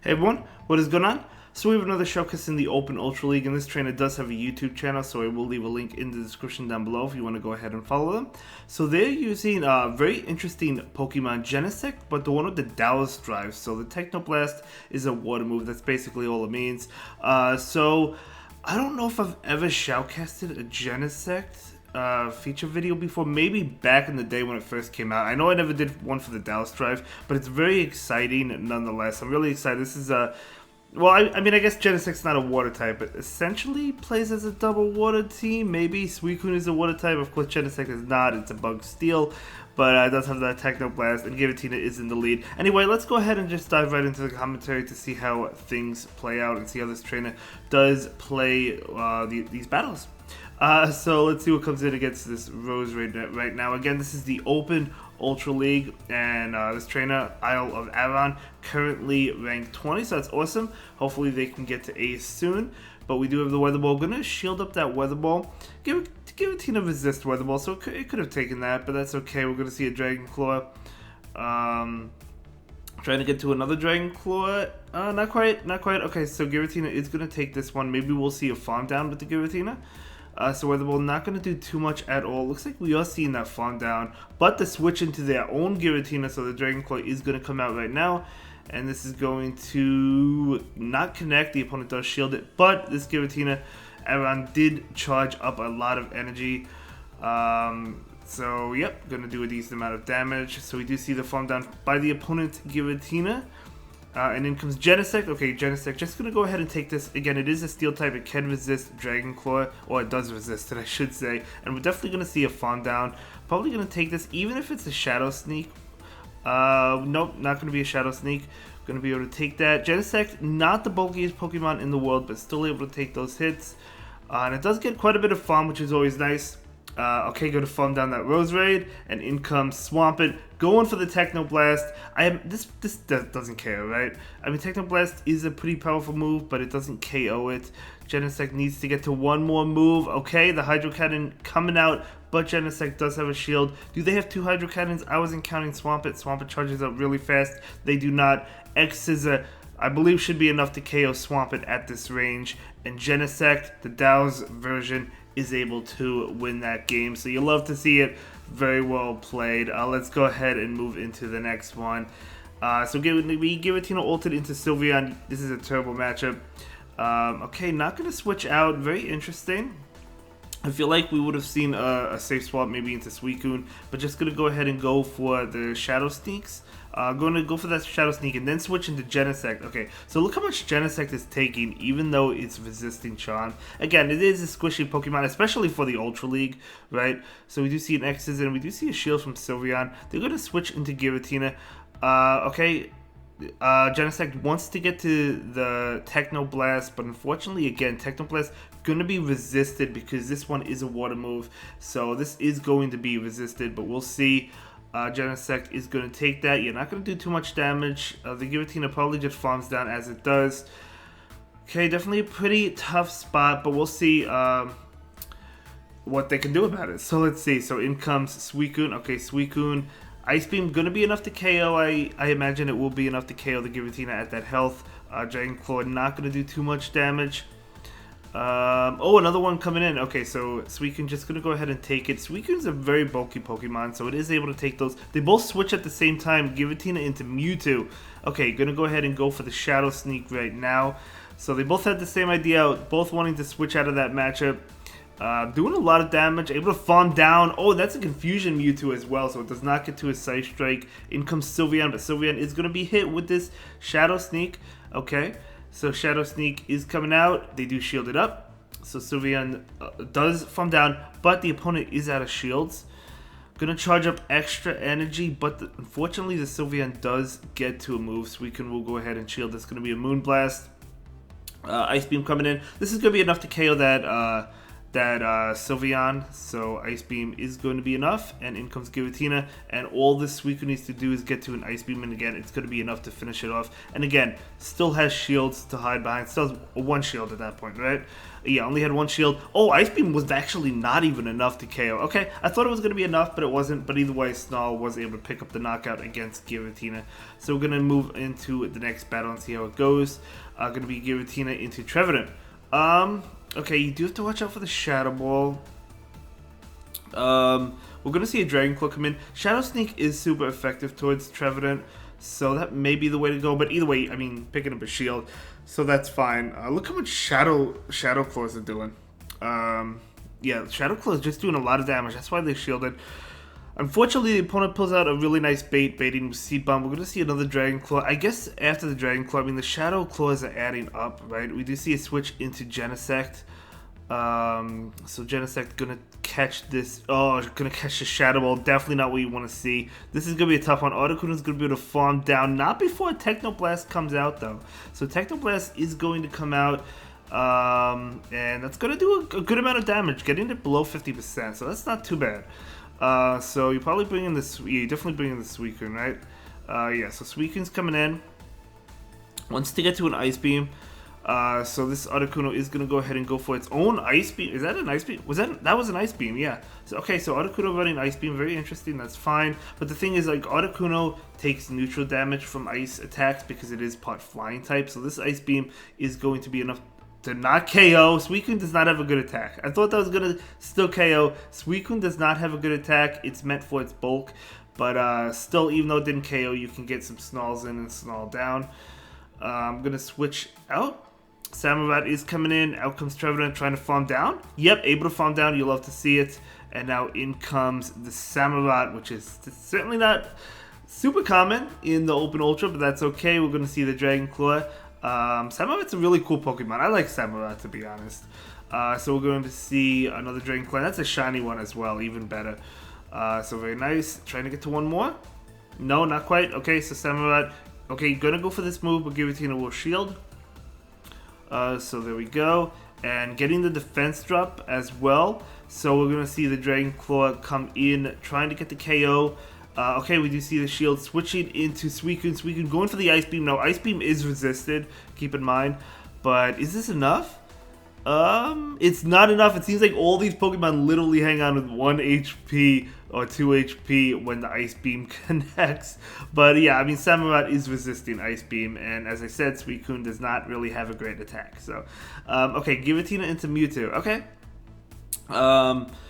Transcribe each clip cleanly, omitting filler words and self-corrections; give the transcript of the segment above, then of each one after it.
Hey everyone, what is going on? So we have another showcase in the Open Ultra League, and this trainer does have a YouTube channel, so I will leave a link in the description down below if you want to go ahead and follow them. So they're using a very interesting Pokemon Genesect, but the one with the Dallas drive. So the Techno is a water move, that's basically all it means. So I don't know if I've ever shoutcasted a Genesect feature video before, maybe back in the day when it first came out. I know I never did one for the Dallas drive, but it's very exciting nonetheless. I'm really excited. This is a I mean, I guess Genesect's not a water type, but essentially plays as a double water team. Maybe Suicune is a water type. Of course, Genesect is not. It's a bug steel, but it does have that Techno Blast, and Giratina is in the lead. Anyway, let's go ahead and just dive right into the commentary to see how things play out and see how this trainer does play these battles. So let's see what comes in against this Rose right now. Again, this is the Open Ultra League, and this trainer, Isle of Aron, currently ranked 20, so that's awesome. Hopefully they can get to Ace soon. But we do have the Weather Ball. Gonna shield up that Weather Ball. Give Tina resist Weather Ball, so it could have taken that, but that's okay. We're gonna see a Dragon Claw. Trying to get to another Dragon Claw. Not quite. Okay, so Giratina is gonna take this one. Maybe we'll see a farm down with the Giratina. So Weather Ball not going to do too much at all. Looks like we are seeing that farm down, but the switch into their own Giratina, so the Dragon Claw is going to come out right now, and this is going to not connect. The opponent does shield it, but this Giratina, Aron did charge up a lot of energy. So yep, going to do a decent amount of damage. So we do see the farm down by the opponent Giratina. And in comes Genesect. Okay, Genesect just going to go ahead and take this. Again, it is a steel type. It can resist Dragon Claw, or it does resist it, I should say. And we're definitely going to see a farm down. Probably going to take this, even if it's a Shadow Sneak. Nope, not going to be a Shadow Sneak. Going to be able to take that. Genesect, not the bulkiest Pokemon in the world, but still able to take those hits. And it does get quite a bit of farm, which is always nice. Okay, go to farm down that Rose Raid, and in comes Swampert, going for the Techno Blast. This doesn't KO, right? I mean, Techno Blast is a pretty powerful move, but it doesn't KO it. Genesect needs to get to one more move. Okay, the Hydro Cannon coming out, but Genesect does have a shield. Do they have two Hydro Cannons? I wasn't counting Swampert. Swampert charges up really fast. They do not. X-Scissor, I believe, should be enough to KO Swampert at this range. And Genesect, the Dow's version, is able to win that game. So you love to see it. Very well played. Let's go ahead and move into the next one. So we Giratina ulted into Sylveon. This is a terrible matchup. Okay, not going to switch out. Very interesting. I feel like we would have seen a safe swap maybe into Suicune, but just going to go ahead and go for the Shadow Sneaks. Going to go for that Shadow Sneak and then switch into Genesect. Okay, so look how much Genesect is taking, even though it's resisting Charm. Again, it is a squishy Pokemon, especially for the Ultra League, right? So we do see an X-Scissor, and we do see a Shield from Sylveon. They're going to switch into Giratina. Okay, Genesect wants to get to the Techno Blast, but unfortunately, again, Techno Blast going to be resisted because this one is a water move. So this is going to be resisted, but we'll see. Genesect is going to take that. You're not going to do too much damage. The Giratina probably just farms down as it does. Okay, definitely a pretty tough spot, but we'll see what they can do about it. So let's see. So in comes Suicune. Okay, Suicune. Ice Beam going to be enough to KO. I imagine it will be enough to KO the Giratina at that health. Dragon Claw not going to do too much damage. Oh, another one coming in. Okay, so Suicune just going to go ahead and take it. Suicune's a very bulky Pokemon, so it is able to take those. They both switch at the same time. Giratina into Mewtwo. Okay, going to go ahead and go for the Shadow Sneak right now. So they both had the same idea, both wanting to switch out of that matchup. Doing a lot of damage, able to farm down. Oh, that's a Confusion Mewtwo as well, so it does not get to a Side Strike. In comes Sylveon, but Sylveon is going to be hit with this Shadow Sneak. Okay. So Shadow Sneak is coming out. They do shield it up. So Sylveon does farm down, but the opponent is out of shields. Gonna charge up extra energy, but unfortunately the Sylveon does get to a move. Suicune will go ahead and shield. That's gonna be a Moonblast. Ice Beam coming in. This is gonna be enough to KO that that Sylveon, so Ice Beam is going to be enough, and in comes Giratina, and all this Suicune needs to do is get to an Ice Beam, and again, it's going to be enough to finish it off, and again, still has shields to hide behind, still has one shield at that point, right? Yeah, only had one shield. Oh, Ice Beam was actually not even enough to KO. Okay, I thought it was going to be enough, but it wasn't, but either way, Snarl was able to pick up the knockout against Giratina. So we're going to move into the next battle and see how it goes. Going to be Giratina into Trevenant. Okay, you do have to watch out for the Shadow Ball. We're going to see a Dragon Claw come in. Shadow Sneak is super effective towards Trevenant, so that may be the way to go. But either way, I mean, picking up a shield, so that's fine. Look how much Shadow Claws are doing. Yeah, Shadow Claw is just doing a lot of damage. That's why they shielded. Unfortunately, the opponent pulls out a really nice baiting with Seed Bomb. We're going to see another Dragon Claw. I guess after the Dragon Claw, I mean, the Shadow Claws are adding up, right? We do see a switch into Genesect. So Genesect going to catch this. Oh, going to catch the Shadow Ball. Definitely not what you want to see. This is going to be a tough one. Articuno is going to be able to farm down. Not before Techno Blast comes out, though. So Techno Blast is going to come out. And that's going to do a good amount of damage. Getting it below 50%. So that's not too bad. So you're probably bringing this. Yeah, you're definitely bringing the Suicune, right? Yeah. So Suicune's coming in. Wants to get to an Ice Beam. So this Articuno is gonna go ahead and go for its own Ice Beam. Is that an Ice Beam? That was an Ice Beam? Yeah. So okay. So Articuno running Ice Beam, very interesting. That's fine. But the thing is, like, Articuno takes neutral damage from Ice attacks because it is part Flying type. So this Ice Beam is going to be enough to not KO. Suicune does not have a good attack. I thought that was going to still KO. Suicune does not have a good attack. It's meant for its bulk. But still, even though it didn't KO, you can get some Snarls in and Snarl down. I'm going to switch out. Samurott is coming in. Out comes Trevenant trying to farm down. Yep, able to farm down. You'll love to see it. And now in comes the Samurott, which is certainly not super common in the Open Ultra, but that's okay. We're going to see the Dragon Claw. Samurott's a really cool Pokemon. I like Samurott, to be honest. So we're going to see another Dragon Claw. That's a shiny one as well, even better. So very nice. Trying to get to one more. No, not quite. Okay, so Samurott. Okay, gonna go for this move, but Giratina will shield. So there we go. And getting the defense drop as well. So we're gonna see the Dragon Claw come in, trying to get the KO. Okay, we do see the shield switching into Suicune. Suicune going for the Ice Beam. No, Ice Beam is resisted, keep in mind. But is this enough? It's not enough. It seems like all these Pokemon literally hang on with 1 HP or 2 HP when the Ice Beam connects. But yeah, I mean, Samurott is resisting Ice Beam. And as I said, Suicune does not really have a great attack. So, okay, Giratina into Mewtwo. Okay.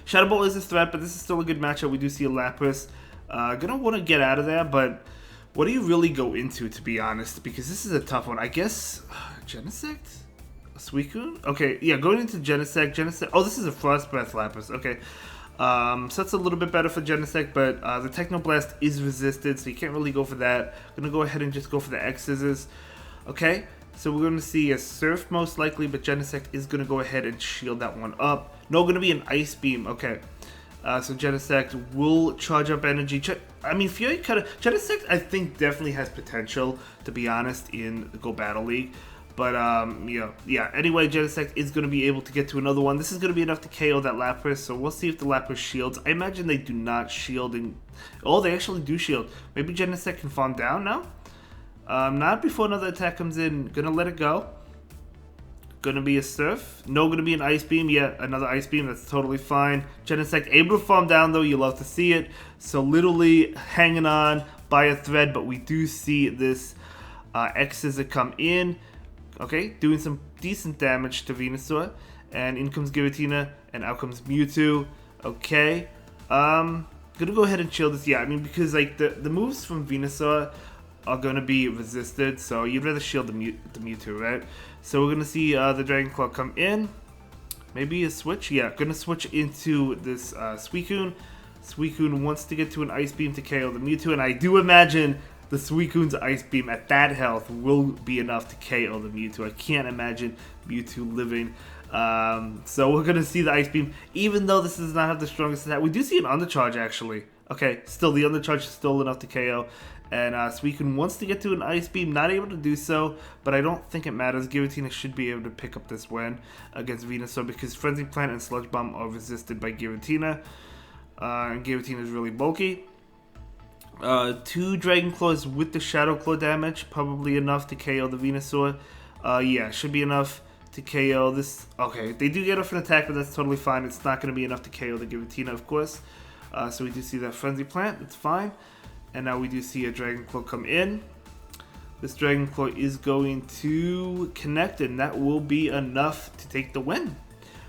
Shadow Ball is a threat, but this is still a good matchup. We do see a Lapras. Gonna want to get out of there, but what do you really go into, to be honest? Because this is a tough one. I guess Genesect? Suicune? Okay, yeah, going into Genesect. Oh, this is a Frost Breath Lapras. Okay. So that's a little bit better for Genesect, but the Techno Blast is resisted, so you can't really go for that. Gonna go ahead and just go for the X Scissors. Okay, so we're gonna see a Surf most likely, but Genesect is gonna go ahead and shield that one up. No, gonna be an Ice Beam. Okay. So Genesect will charge up energy. I mean, Fury Cutter. Genesect, I think, definitely has potential, to be honest, in the Go Battle League. But, yeah. Anyway, Genesect is going to be able to get to another one. This is going to be enough to KO that Lapras, so we'll see if the Lapras shields. I imagine they do not shield. Oh, they actually do shield. Maybe Genesect can farm down now? Not before another attack comes in. Gonna let it go. Gonna be a Surf. No, gonna be an Ice Beam. Yeah, another Ice Beam. That's totally fine. Genesect able to farm down, though. You love to see it. So literally hanging on by a thread, but we do see this X Scissor come in. Okay, doing some decent damage to Venusaur. And in comes Giratina, and out comes Mewtwo. Okay. Gonna go ahead and chill this. Yeah, I mean, because like the moves from Venusaur are gonna be resisted, so you'd rather shield the Mewtwo, right? So we're gonna see the Dragon Claw come in. Maybe a switch? Yeah, gonna switch into this Suicune. Suicune wants to get to an Ice Beam to KO the Mewtwo, and I do imagine the Suicune's Ice Beam at that health will be enough to KO the Mewtwo. I can't imagine Mewtwo living. So we're gonna see the Ice Beam, even though this does not have the strongest attack. We do see an Undercharge, actually. Okay, still, the Undercharge is still enough to KO. And Suicune wants to get to an Ice Beam, not able to do so, but I don't think it matters. Giratina should be able to pick up this win against Venusaur because Frenzy Plant and Sludge Bomb are resisted by Giratina. And Giratina is really bulky. 2 Dragon Claws with the Shadow Claw damage, probably enough to KO the Venusaur. Yeah, should be enough to KO this. Okay, they do get off an attack, but that's totally fine. It's not going to be enough to KO the Giratina, of course. So we do see that Frenzy Plant, it's fine. And now we do see a Dragon Claw come in. This Dragon Claw is going to connect, and that will be enough to take the win.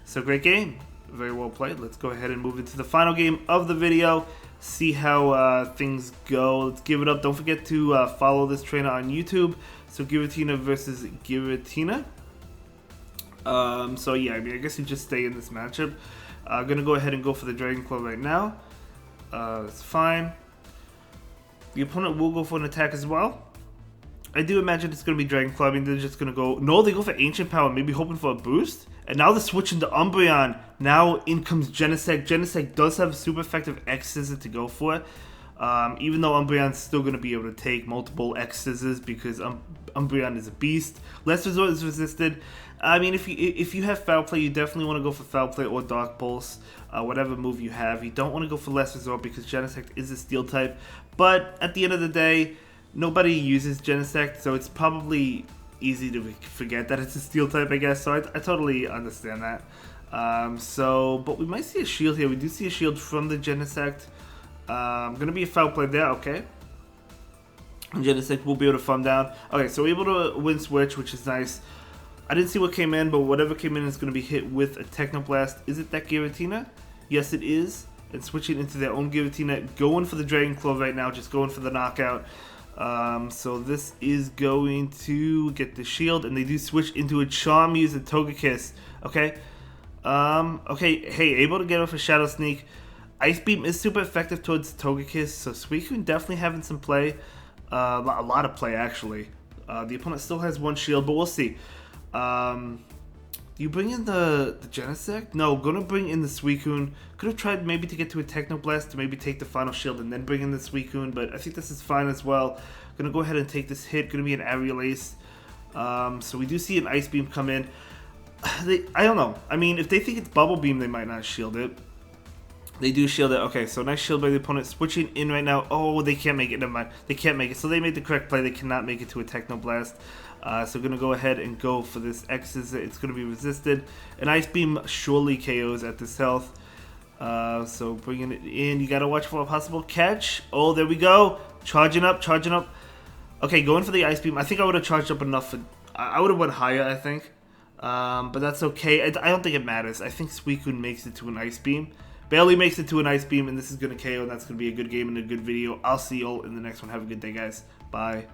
So great game. Very well played. Let's go ahead and move into the final game of the video. See how things go. Let's give it up. Don't forget to follow this trainer on YouTube. So Giratina versus Giratina. So yeah, I mean, I guess you just stay in this matchup. I'm going to go ahead and go for the Dragon Claw right now. It's fine. The opponent will go for an attack as well. I do imagine it's going to be Dragon Claw. I mean, they're just going to go... No, they go for Ancient Power, maybe hoping for a boost. And now they're switching to Umbreon. Now in comes Genesect. Genesect does have super effective X-Scissor to go for. Even though Umbreon's still going to be able to take multiple X-Scissors because Umbreon is a beast. Last Resort is resisted. I mean, if you have Foul Play, you definitely want to go for Foul Play or Dark Pulse. Whatever move you have. You don't want to go for Last Resort because Genesect is a Steel type. But at the end of the day, nobody uses Genesect, so it's probably easy to forget that it's a Steel type, I guess. So I totally understand that. But we might see a shield here. We do see a shield from the Genesect. Gonna be a Foul Play there, okay. And Genesect will be able to farm down. Okay, so we're able to win switch, which is nice. I didn't see what came in, but whatever came in is going to be hit with a Techno Blast. Is it that Giratina? Yes, it is. And switching into their own Giratina. Going for the Dragon Claw right now, just going for the knockout. So this is going to get the shield, and they do switch into a Charm, use a Togekiss. Okay. Okay, hey, able to get off a Shadow Sneak. Ice Beam is super effective towards Togekiss, so Suicune definitely having some play. A lot of play, actually. The opponent still has 1 shield, but we'll see. Do you bring in the Genesect? No, gonna bring in the Suicune. Could have tried maybe to get to a Techno Blast to maybe take the final shield and then bring in the Suicune, but I think this is fine as well. Gonna go ahead and take this hit. Gonna be an Aerial Ace. So we do see an Ice Beam come in. I don't know. I mean, if they think it's Bubble Beam, they might not shield it. They do shield it. Okay, so nice shield by the opponent. Switching in right now. Oh, they can't make it. Never mind. They can't make it. So they made the correct play. They cannot make it to a Techno Blast. So going to go ahead and go for this X's. It's going to be resisted. An Ice Beam surely KOs at this health. So bringing it in. You got to watch for a possible catch. Oh, there we go. Charging up, charging up. Okay, going for the Ice Beam. I think I would have charged up enough. I would have went higher, I think. But that's okay. I don't think it matters. I think Suicune makes it to an Ice Beam. Barely makes it to an Ice Beam, and this is going to KO, and that's going to be a good game and a good video. I'll see you all in the next one. Have a good day, guys. Bye.